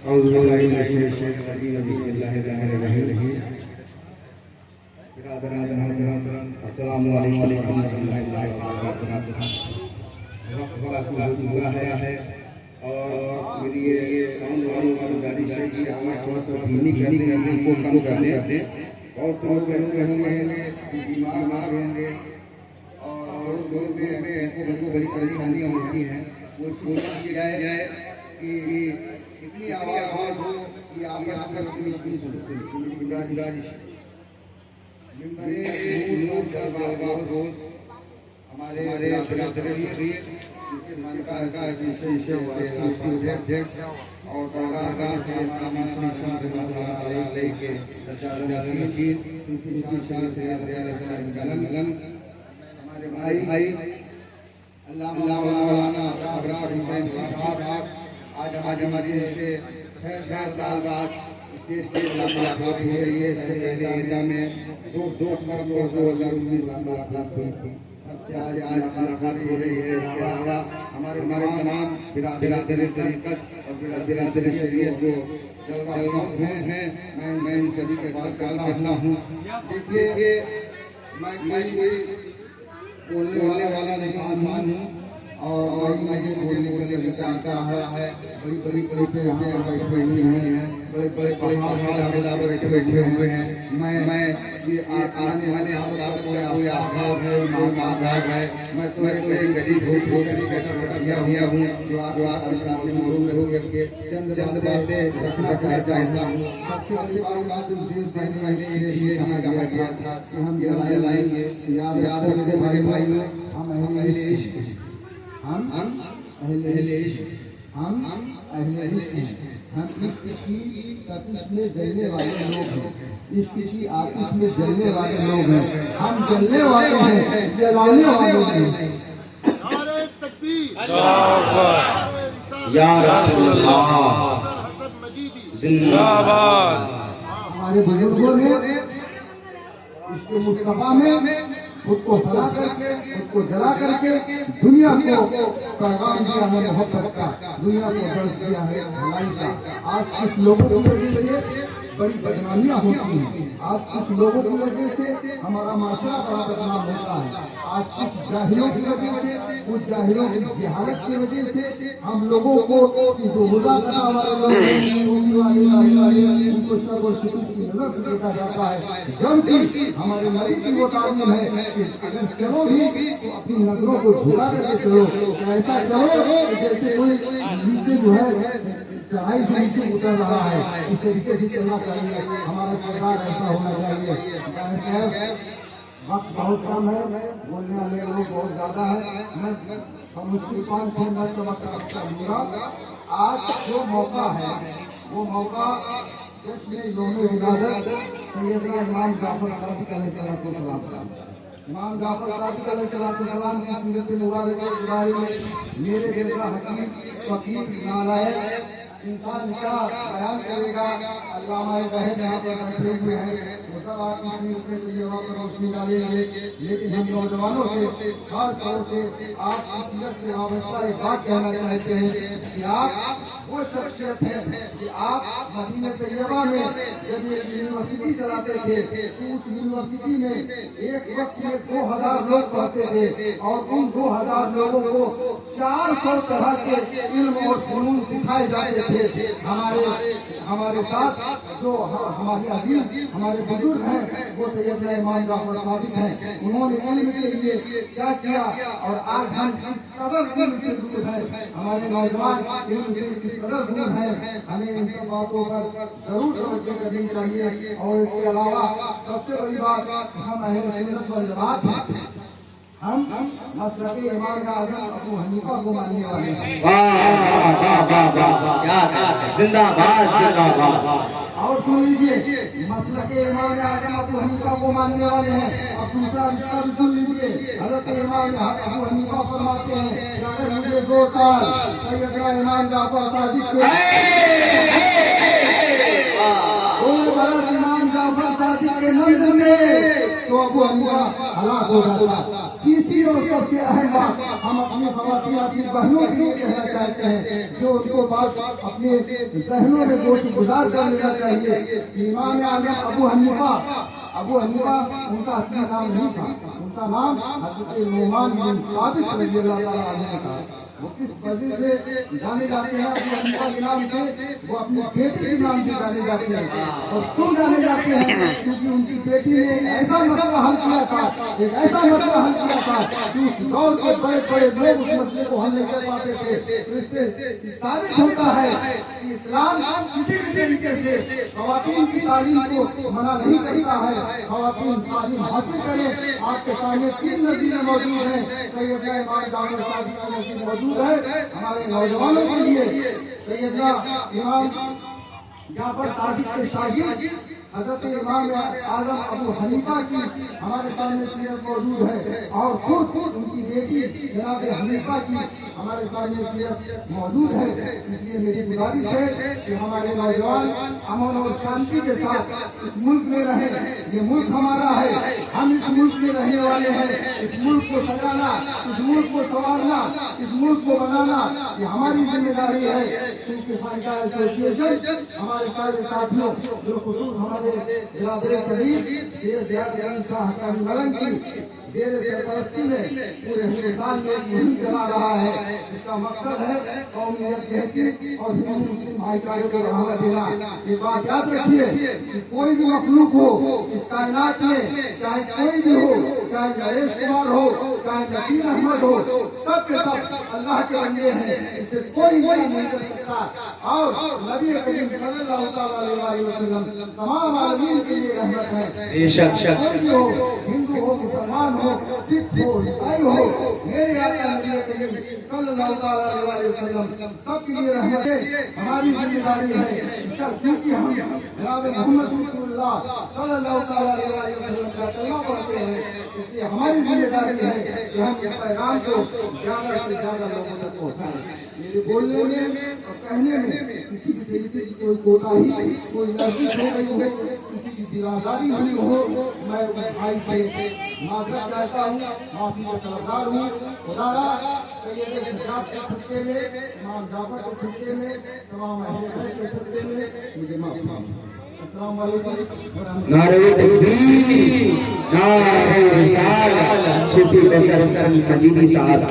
اعوذ باللہ من الشیطان الرجیم بسم اللہ الرحمن الرحیم السلام علیکم ورحمۃ اللہ وبرکاتہ۔ وقت ہوا ہے اور میری یہ ساؤنڈ والوں کا گزارش ہے کہ آواز تھوڑا سا دھیمی کرنے کو کم کر دیں۔ بہت سے لوگ ایسے ہوں گے بیمار ہوں گے اور لوگ میں بڑی پریشانیاں ہوتی ہیں، وہ کوشش کی جائے کہ اتنی آواز ہو کہ آپ یہاں پر اپنی گزارش ہمارے بھائی آج ہماری 6 سال بعد اسٹیج پہ ملاقات ہو رہی ہے۔ اس سے پہلے ایریا میں 2019 ملاقات ہوئی تھی، آج ملاقات ہو رہی ہے۔ ہمارے تمام برادر طریقت اور برادر شریعت جو ہیں، میں ان سبھی کے ساتھ کرتا ہوں۔ دیکھیے میں کوئی بولنے والا نہیں ہوں اور میں یہ بولنے کے لیے طریقہ ہے، بڑی پہ ہمیں بیٹھے ہوئے ہیں، بڑے پہاڑ بیٹھے ہوئے ہیں۔ میں یہ آسمانی آغاز ہے، میں تو ایک غریب ہوں جو آپ کے سامنے موجود کے چند باتیں رکھنا چاہتا ہوں۔ سب سے بڑی بات دینے یہ کہا گیا تھا کہ ہم یہ لائیں گے، یاد رکھتے بھائیوں، ہم اہل عشق ہیں، ہم اہل عشق ہیں، ہم عشق کی تپش میں جلنے والے لوگ ہیں، عشق کی آتش میں جلنے والے لوگ ہیں، ہم جلنے والے ہیں، جلانے والے ہیں۔ نعرہ تکبیر، یا رسول اللہ زندہ باد۔ ہمارے بزرگوں نے عشق مصطفیٰ میں خود کو فنا کر کے، خود کو جلا کر کے دنیا کو پیغام دیا ہے محبت کا، دنیا کو درس دیا ہے بھلائی کا۔ آج کچھ لوگوں کی وجہ سے بڑی بدنامیاں ہوتی ہیں، آج کچھ لوگوں کی وجہ سے ہمارا معاشرہ بڑا بدنام ہوتا ہے، آج کچھ جاہلوں کی وجہ سے، کچھ جاہلوں کی جہالت کی وجہ سے ہم لوگوں کو جو خدا بنا والے لوگ ہیں ان کو شر و شکر کی نظر سے دیکھا جاتا ہے، جبکہ ہمارے نبی کی وہ تعلیم ہے کہ اگر چلو بھی تو اپنی نظروں کو جھکا کر کے چلو، ایسا چلو جیسے کوئی نیچے جو ہے چڑھائی سے نیچے اتر رہا ہے، اس طریقے سے چلنا چاہیے، ہمارا کردار ایسا ہونا چاہیے۔ وقت بہت کم ہے، بولنے والے لوگ بہت زیادہ ہیں، میں مشکل 5-6 منٹ کا وقت کروں گا۔ آج جو موقع ہے وہ موقع جشن یوم ولادت سیدنا امام جعفر صادق علیہ السلام کا۔ امام جعفر صادق علیہ السلام کی سیرت مبارک کے بارے میں میرے جیسا حکیم فقیر نالائق انسان کیا بیان کرے گا؟ علامہ ذہن یہاں پر بیٹھے ہوئے ہیں، وہ سب آپ کی سیرت طیبہ پر روشنی ڈالیں گے، لیکن ہم نوجوانوں سے خاص طور سے آپ کی سیرت سے وابستہ ایک بات کہنا چاہتے ہیں کہ آپ وہ شخصیت ہے کہ آپ مدینہ طیبہ میں جب ایک یونیورسٹی چلاتے تھے تو اس یونیورسٹی میں ایک وقت میں 2000 لوگ پڑھتے تھے اور ان 2000 لوگوں کو 400 طرح کے علم اور فنون سکھائے جاتے تھے۔ ہمارے ساتھ جو ہمارے عزیز ہمارے بزرگ ہیں وہ سیدنا امام جعفر صادق ہیں، انہوں نے علم کے لیے کیا کیا اور آج ہم کس قدر علم سے دور ہیں، ہمارے نوجوان علم سے کس قدر دور ہیں، ہمیں ان سب باتوں پر ضرور توجہ کرنی چاہیے۔ اور اس کے علاوہ سب سے بڑی بات، ہم اہل سنت والجماعت ہیں، ہم مسلک امام اعظم ابو حنیفہ کو ماننے والے ہیں۔ زندہ باد زندہ باد۔ اور سن لیجیے، مسلک امام اعظم ابو حنیفہ کو ماننے والے ہیں۔ اب دوسرا رشتہ بھی سن لیجیے، حضرت امام ابو حنیفہ فرماتے ہیں کہ اگر مجھے 2 سال سیدنا امام جعفر صادق کے 2 برس امام جعفر صادق کے نہ ملے تو ابو حنیفہ ہلاک ہو جاتا. تیسری اور سب سے اہم بات ہم اپنی خواتین اپنی بہنوں کے لیے کہنا چاہتے ہیں جو ان کو بات اپنے ذہنوں میں گوش گزار کر لینا چاہیے. امام اعظم ابو حنیفہ ان کا اصلی نام نہیں تھا. ان کا نام حضرت نعمان بن ثابت رضی اللہ تعالیٰ عنہ تھا. وہ کس وجہ سے جانے جاتے ہیں ابو حنیفہ کے نام سے؟ وہ اپنی بیٹی کے نام سے جانے جاتے ہیں. اور کیوں جانے جاتے ہیں؟ کیونکہ ان کی بیٹی نے ایک ایسا مسئلہ حل کیا تھا کہ اس دور کے بڑے بڑے لوگ اس مسئلے کو حل نہیں کر پاتے تھے. تو اس سے ثابت ہوتا ہے کہ اسلام کسی بھی طریقے سے خواتین کی تعلیم کو منع نہیں کرتا ہے. خواتین تعلیم حاصل کریں. آپ کے سامنے 3 نظیریں موجود ہیں. سیدنا امام جعفر صادق کی نظیر موجود ہے ہمارے نوجوانوں کے لیے. سیدنا امام جعفر صادق کے شاگرد حضرت امام اعظم ابو حنیفہ کی ہمارے سامنے سیرت موجود ہے اور خود ان کی بیٹی جناب حنیفہ کی ہمارے سامنے سیرت موجود ہے. اس لیے میری گزارش ہے کہ ہمارے نوجوان امن اور شانتی کے ساتھ اس ملک میں رہیں. یہ ملک ہمارا ہے. ہم اس ملک میں رہنے والے ہیں. اس ملک کو سجانا, اس ملک کو سنوارنا, اس ملک کو بنانا یہ ہماری ذمہ داری ہے. کیونکہ خانقاہ ایسوسیشن ہمارے سارے ساتھیوں بالخصوص ہمارے برادر شریف سید زیاد علی شاہ حقانی ملنگ کی زیر سرپرستی میں پورے ہندوستان میں ایک مہم چلا رہا ہے. اس کا مقصد ہے قومیت یکجہتی اور ہندو مسلم بھائی چارے کو بڑھاوا دینا. یہ بات یاد رکھیے کہ کوئی بھی مخلوق ہو اس کائنات میں, چاہے کوئی بھی ہو, چاہے نریش کمار ہو, چاہے نسیم احمد ہو, سب کے سب اللہ کے بندے ہیں. اس سے کوئی کام نہیں کر سکتا. اور نبی کریم صلی اللہ تعالی علیہ وسلم تمام عالمین کے لیے رحمت ہے. کوئی بھی ہو, ہندو ہو, مسلمان ہو, سکھ ہو, عیسائی ہو, میرے آقا نبی کریم صلی اللہ تعالی علیہ وسلم سب کے لیے رحمت ہے. ہماری ذمہ داری ہے کیونکہ ہم جناب محمد رسول اللہ صلی اللہ تعالی علیہ وسلم کا کلمہ پڑھتے ہیں. اس لیے ہماری ذمہ داری ہے کہ ہم اس پیغام کو زیادہ سے زیادہ لوگوں تک پہنچائیں. میرے بولنے میں اور کہنے میں کسی بھی طریقے کی کوئی کوتاہی, کوئی لرزش ہو گئی ہو, کسی کی سیراداری ہوئی ہو, میں بھائی سے معذرت چاہتا ہوں, معافی کا طلبگار ہوں. خدا را سید سجاد کے صدقے میں, امام جعفر کے صدقے میں, تمام اہل بیت کے صدقے میں مجھے معاف فرمائیں. السلام علیکم. نعرہ تکبیر, نعرہ رسالت, صوفی بشر مجیدی صاحب.